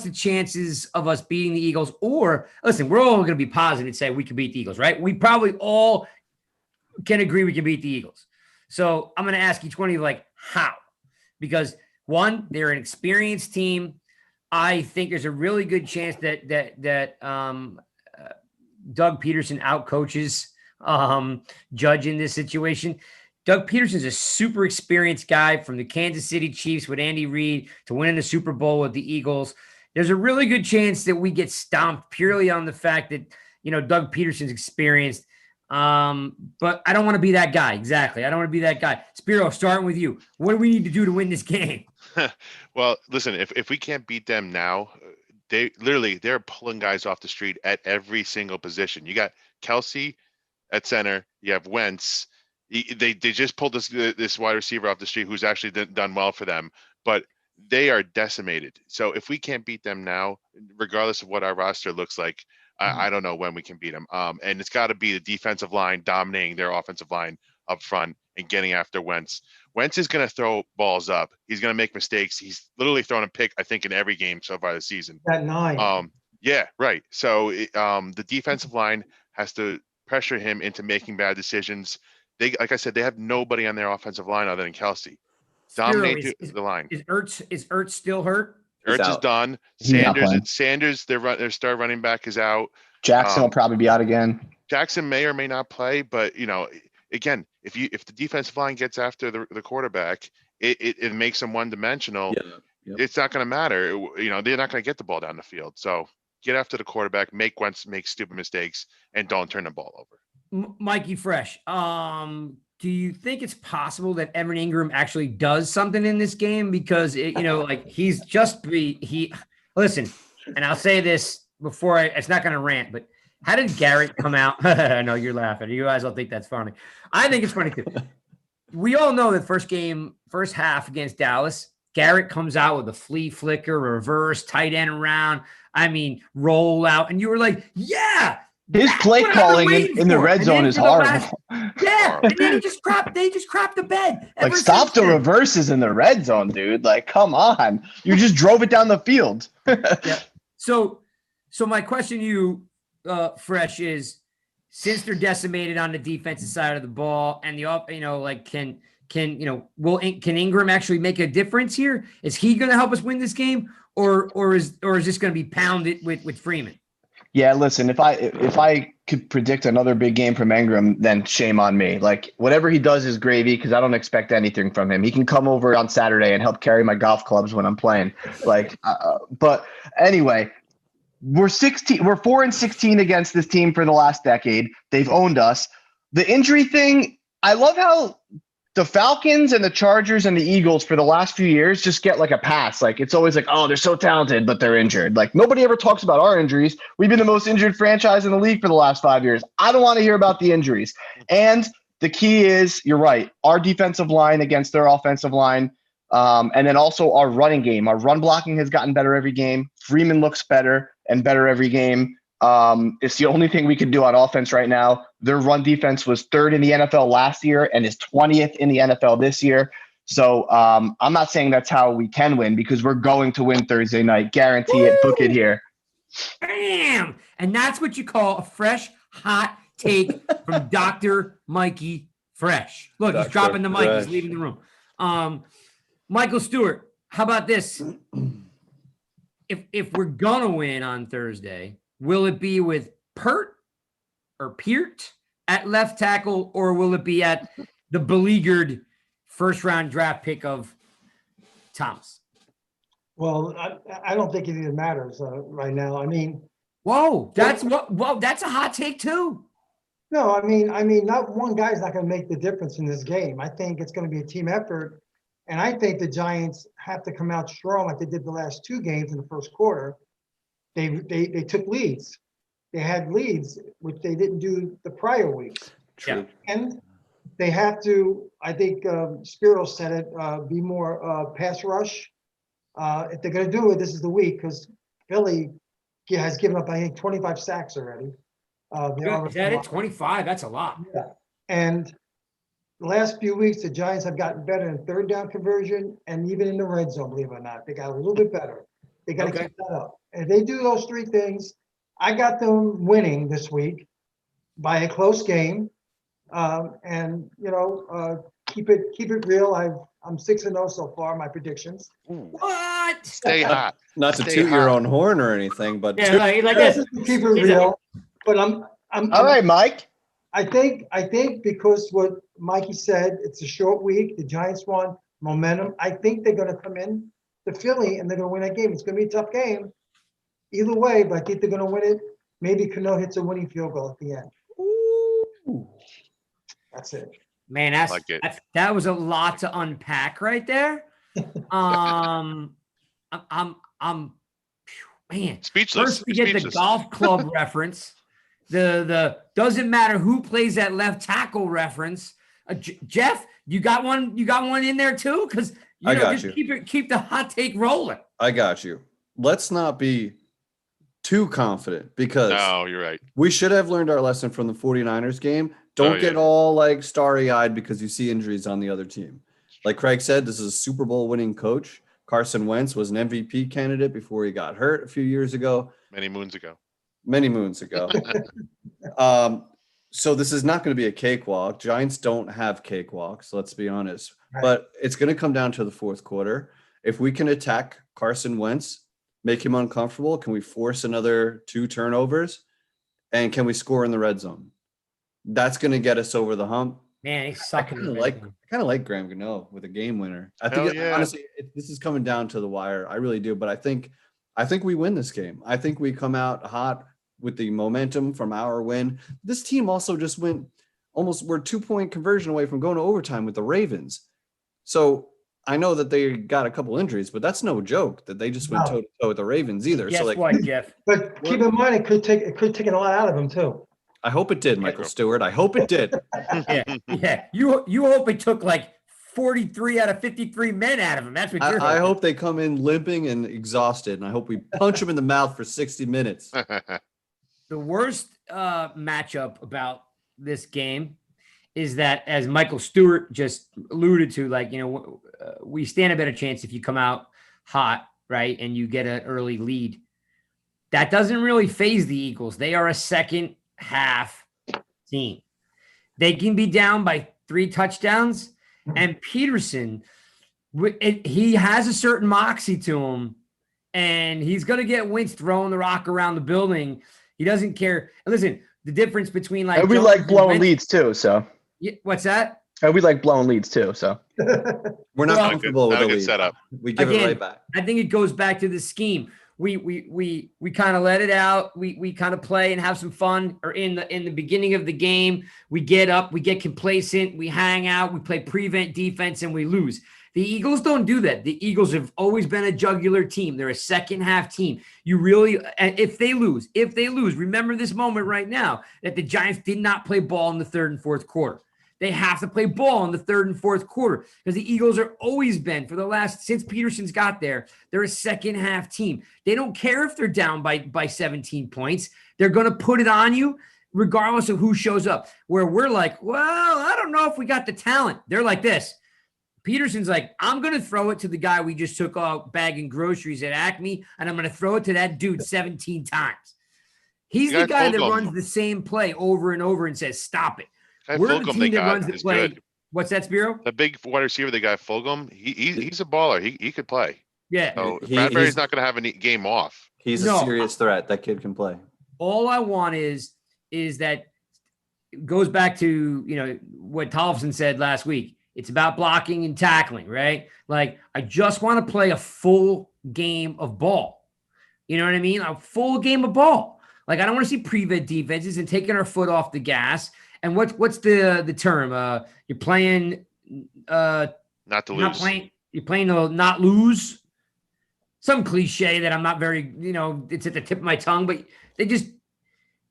the chances of us beating the Eagles? Or listen, we're all going to be positive and say we can beat the Eagles, right? We probably all can agree we can beat the Eagles. So I'm going to ask each one of you, how? Because 1, they're an experienced team. I think there's a really good chance that Doug Peterson outcoaches Judge in this situation. Doug Peterson's a super experienced guy from the Kansas City Chiefs with Andy Reid to winning the Super Bowl with the Eagles. There's a really good chance that we get stomped purely on the fact that, Doug Peterson's experienced. But I don't want to be that guy. Exactly. I don't want to be that guy. Spiro, starting with you. What do we need to do to win this game? Well, listen, if we can't beat them now, they're pulling guys off the street at every single position. You got Kelsey at center. You have Wentz. They just pulled this wide receiver off the street who's actually done well for them, but they are decimated. So if we can't beat them now, regardless of what our roster looks like, I don't know when we can beat them. And it's got to be the defensive line dominating their offensive line up front and getting after Wentz. Wentz is going to throw balls up. He's going to make mistakes. He's literally thrown a pick, I think, in every game so far this season. At 9. Yeah, right. So the defensive line has to pressure him into making bad decisions. Like I said, they have nobody on their offensive line other than Kelsey. Dominate the line. Is Ertz still hurt? He's Ertz is out. done. He's not playing. Sanders, their star running back is out. Jackson will probably be out again. Jackson may or may not play, but again, if the defensive line gets after the quarterback, it makes them one-dimensional. Yeah. Yep. It's not going to matter. They're not going to get the ball down the field. So get after the quarterback, make Wentz make stupid mistakes, and don't turn the ball over. Mikey Fresh, do you think it's possible that Evan Ingram actually does something in this game? Because he's just listen, and I'll say this before it's not going to rant, but how did Garrett come out? I know you're laughing. You guys don't think that's funny. I think it's funny too. We all know that first half against Dallas, Garrett comes out with a flea flicker, reverse, tight end around. I mean, roll out. And you were like, yeah, His That's play what I've been calling waiting in the for. red And zone then is for the horrible. last- Yeah, and then they just crapped the bed. Like, ever stop since the then. reverses in the red zone, dude. Like, come on. You just drove it down the field. So my question to you, Fresh, is since they're decimated on the defensive side of the ball and can Ingram actually make a difference here? Is he going to help us win this game, or is this going to be pounded with Freeman? Yeah, listen, if I could predict another big game from Ingram, then shame on me. Like, whatever he does is gravy because I don't expect anything from him. He can come over on Saturday and help carry my golf clubs when I'm playing. Like, but anyway, we're 4-16 against this team for the last decade. They've owned us. The injury thing, I love how the Falcons and the Chargers and the Eagles for the last few years just get like a pass. Like, it's always like, oh, they're so talented, but they're injured. Like, nobody ever talks about our injuries. We've been the most injured franchise in the league for the last 5 years. I don't want to hear about the injuries. And the key is, you're right, our defensive line against their offensive line. And then also our running game. Our run blocking has gotten better every game. Freeman looks better and better every game. It's the only thing we can do on offense right now. Their run defense was 3rd in the NFL last year and is 20th in the NFL this year. So I'm not saying that's how we can win because we're going to win Thursday night. Guarantee it. Book it here. Bam! And that's what you call a fresh, hot take from Dr. Mikey Fresh. Look, he's Dr. dropping the mic. Fresh. He's leaving the room. Michael Stewart, how about this? If we're gonna win on Thursday, will it be with Peart or Peart at left tackle, or will it be at the beleaguered first-round draft pick of Thomas? Well, I don't think it even matters right now. I mean, That's a hot take too. no, I mean, not one guy's not going to make the difference in this game. I think it's going to be a team effort. And I think the Giants have to come out strong like they did the last 2 games in the first quarter. They took leads. They had leads, which they didn't do the prior weeks. Yeah. And they have to, I think Spiro said it, be more pass rush. If they're going to do it, this is the week because Philly has given up, I think, 25 sacks already. Is that it? 25? That's a lot. Yeah. And the last few weeks, the Giants have gotten better in 3rd down conversion and even in the red zone, believe it or not. They got a little bit better. They got to keep that up. And if they do those 3 things, I got them winning this week by a close game. And, keep it real. I'm 6-0 so far, my predictions. What? Stay hot. Not to Stay toot your hot. own horn or anything, but Yeah, like this. Keep it real. But I'm All right, Mike. I think because what Mikey said, it's a short week. The Giants want momentum. I think they're going to come in to Philly and they're going to win that game. It's going to be a tough game either way, but I think they're going to win it. Maybe Cano hits a winning field goal at the end. Ooh. That's it. Man, Like it. that was a lot to unpack right there. I'm man. Speechless. First we get the Speechless. golf club reference. The doesn't matter who plays that left tackle reference. Jeff, you got one in there too? Because I got just you. keep the hot take rolling. I got you. Let's not be too confident because No, you're right. we should have learned our lesson from the 49ers game. Don't Oh, get yeah. all like starry-eyed because you see injuries on the other team. Like Craig said, this is a Super Bowl winning coach. Carson Wentz was an MVP candidate before he got hurt a few years ago. Many moons ago. Many moons ago. So this is not going to be a cakewalk. Giants don't have cakewalks, let's be honest. Right. But it's going to come down to the 4th quarter. If we can attack Carson Wentz, make him uncomfortable, can we force another 2 turnovers? And can we score in the red zone? That's going to get us over the hump. Man, he's I sucking. kind of like Graham Gano with a game winner. I think Hell yeah. honestly, this is coming down to the wire. I really do, but I think we win this game. I think we come out hot with the momentum from our win. This team also just went we're 2-point conversion away from going to overtime with the Ravens. So I know that they got a couple injuries, but that's no joke that they just went toe to toe with the Ravens either. Guess So like, what, Jeff? But keep in mind, it could take a lot out of him too. I hope it did, Michael Stewart. I hope it did. Yeah. You hope it took like 43 out of 53 men out of him. That's what you're I hoping. hope they come in limping and exhausted, and I hope we punch them in the mouth for 60 minutes. The worst matchup about this game is that, as Michael Stewart just alluded to, like, we stand a better chance if you come out hot, right, and you get an early lead. That doesn't really phase the Eagles. They are a second half team. They can be down by 3 touchdowns, and Peterson, he has a certain moxie to him, and he's going to get Wentz throwing the rock around the building. He doesn't care. And listen, the difference between And we like blowing leads too, so. Yeah, what's that? And we like blowing leads too, so. We're not Well, comfortable with not a the good lead. setup. We give Again, it right back. I think it goes back to the scheme. We kind of let it out. We kind of play and have some fun. Or in the beginning of the game, we get up, we get complacent, we hang out, we play prevent defense, and we lose. The Eagles don't do that. The Eagles have always been a jugular team. They're a second half team. You really, if they lose, remember this moment right now that the Giants did not play ball in the third and fourth quarter. They have to play ball in the third and fourth quarter because the Eagles are always been, since Peterson's got there, they're a second half team. They don't care if they're down by 17 points. They're going to put it on you regardless of who shows up. Where we're like, well, I don't know if we got the talent. They're like this. Peterson's like, I'm going to throw it to the guy we just took out bagging groceries at Acme, and I'm going to throw it to that dude 17 times. He's the guy that runs the same play over and over and says, stop it. We're the team that runs the play. Good. What's that, Spiro? The big wide receiver, the guy Fulgham, he's a baller. He could play. Yeah. So Bradbury's he's not going to have a game off. He's a serious threat. That kid can play. All I want is that it goes back to, what Tollefson said last week. It's about blocking and tackling, right? Like, I just want to play a full game of ball. You know what I mean? A full game of ball. Like, I don't want to see prevent defenses and taking our foot off the gas. And what's the term? You're playing Not to lose. You're playing to not lose. Some cliche that I'm not very, it's at the tip of my tongue, but they just,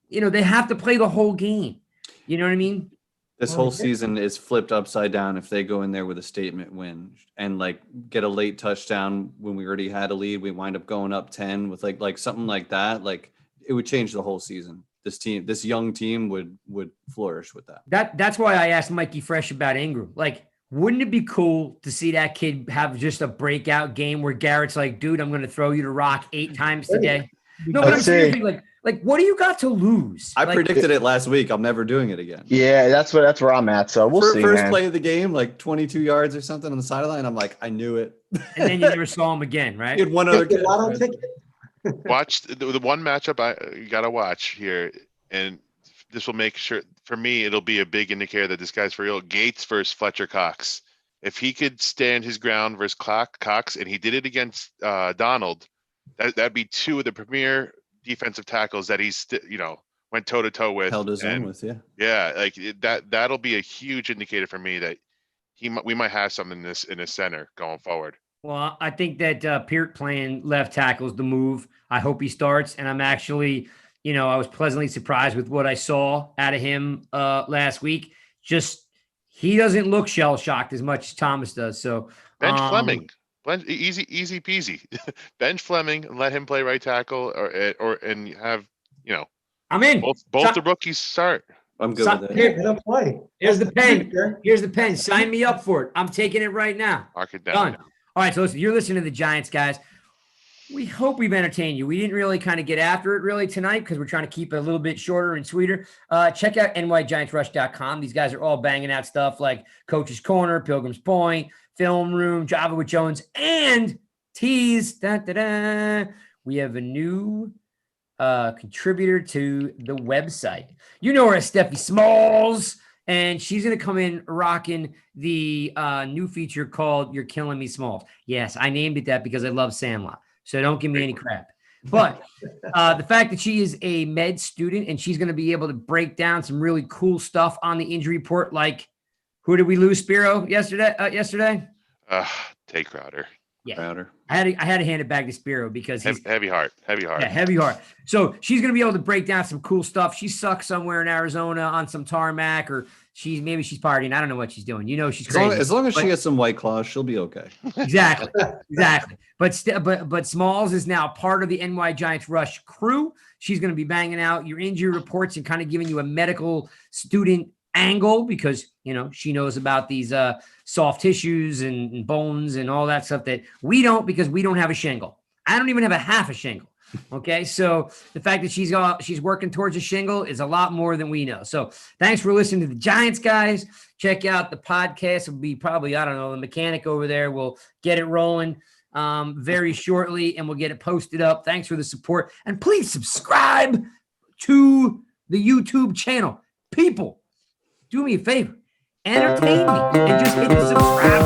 they have to play the whole game. You know what I mean? This whole season is flipped upside down if they go in there with a statement win and like get a late touchdown when we already had a lead. We wind up going up 10 with like something like that. Like, it would change the whole season. This young team would flourish with that. That's why I asked Mikey Fresh about Ingram. Like, wouldn't it be cool to see that kid have just a breakout game where Garrett's like, dude, I'm going to throw you to rock 8 times today? No, but I'm seriously like, what do you got to lose? I predicted it last week. I'm never doing it again. Yeah, that's where I'm at. So we'll see. First man. play of the game, like 22 yards or something on the sideline. I'm like, I knew it. And then you never saw him again, right? He had one other kid. Watch the one matchup you got to watch here, and this will make sure, for me, it'll be a big indicator that this guy's for real. Gates versus Fletcher Cox. If he could stand his ground versus Cox, and he did it against Donald, that'd be 2 of the premier defensive tackles that he's went toe to toe with, Held his own with, yeah. Yeah, like that'll be a huge indicator for me that we might have something in this center going forward. Well, I think that Peart playing left tackle is the move. I hope he starts, and I'm actually, I was pleasantly surprised with what I saw out of him last week. Just he doesn't look shell shocked as much as Thomas does. So Bench Fleming. Easy peasy. Bench Fleming and let him play right tackle, or and have I'm in. Both the rookies start. I'm good with it. Let him play. Here's the pen. Here's the pen. Sign me up for it. I'm taking it right now. Mark it down. Done. All right, so listen, you're listening to the Giants, guys. We hope we've entertained you. We didn't really kind of get after it really tonight because we're trying to keep it a little bit shorter and sweeter. Check out nygiantsrush.com. These guys are all banging out stuff like Coach's Corner, Pilgrim's Point, Film Room, Java with Jones, and Tease. We have a new contributor to the website. You know her as Steffi Smalls, and she's going to come in rocking the new feature called You're Killing Me Smalls. Yes, I named it that because I love Sandlot, so don't give me any crap. But the fact that she is a med student and she's going to be able to break down some really cool stuff on the injury report, like who did we lose, Spiro, yesterday? Tay Crowder. Yeah, Crowder. I had to hand it back to Spiro because he's Heavy heart. Yeah, heavy heart. So she's going to be able to break down some cool stuff. She sucks somewhere in Arizona on some tarmac, or maybe she's partying. I don't know what she's doing. She's crazy. As long as she gets some White Claws, she'll be okay. Exactly. But Smalls is now part of the NY Giants Rush crew. She's going to be banging out your injury reports and kind of giving you a medical student angle because, she knows about these soft tissues and bones and all that stuff that we don't because we don't have a shingle. I don't even have a half a shingle. Okay. So the fact that she's working towards a shingle is a lot more than we know. So thanks for listening to the Giants, guys. Check out the podcast. It'll be probably, I don't know, the mechanic over there will get it rolling very shortly and we'll get it posted up. Thanks for the support. And please subscribe to the YouTube channel. People, do me a favor. Entertain me and just hit the subscribe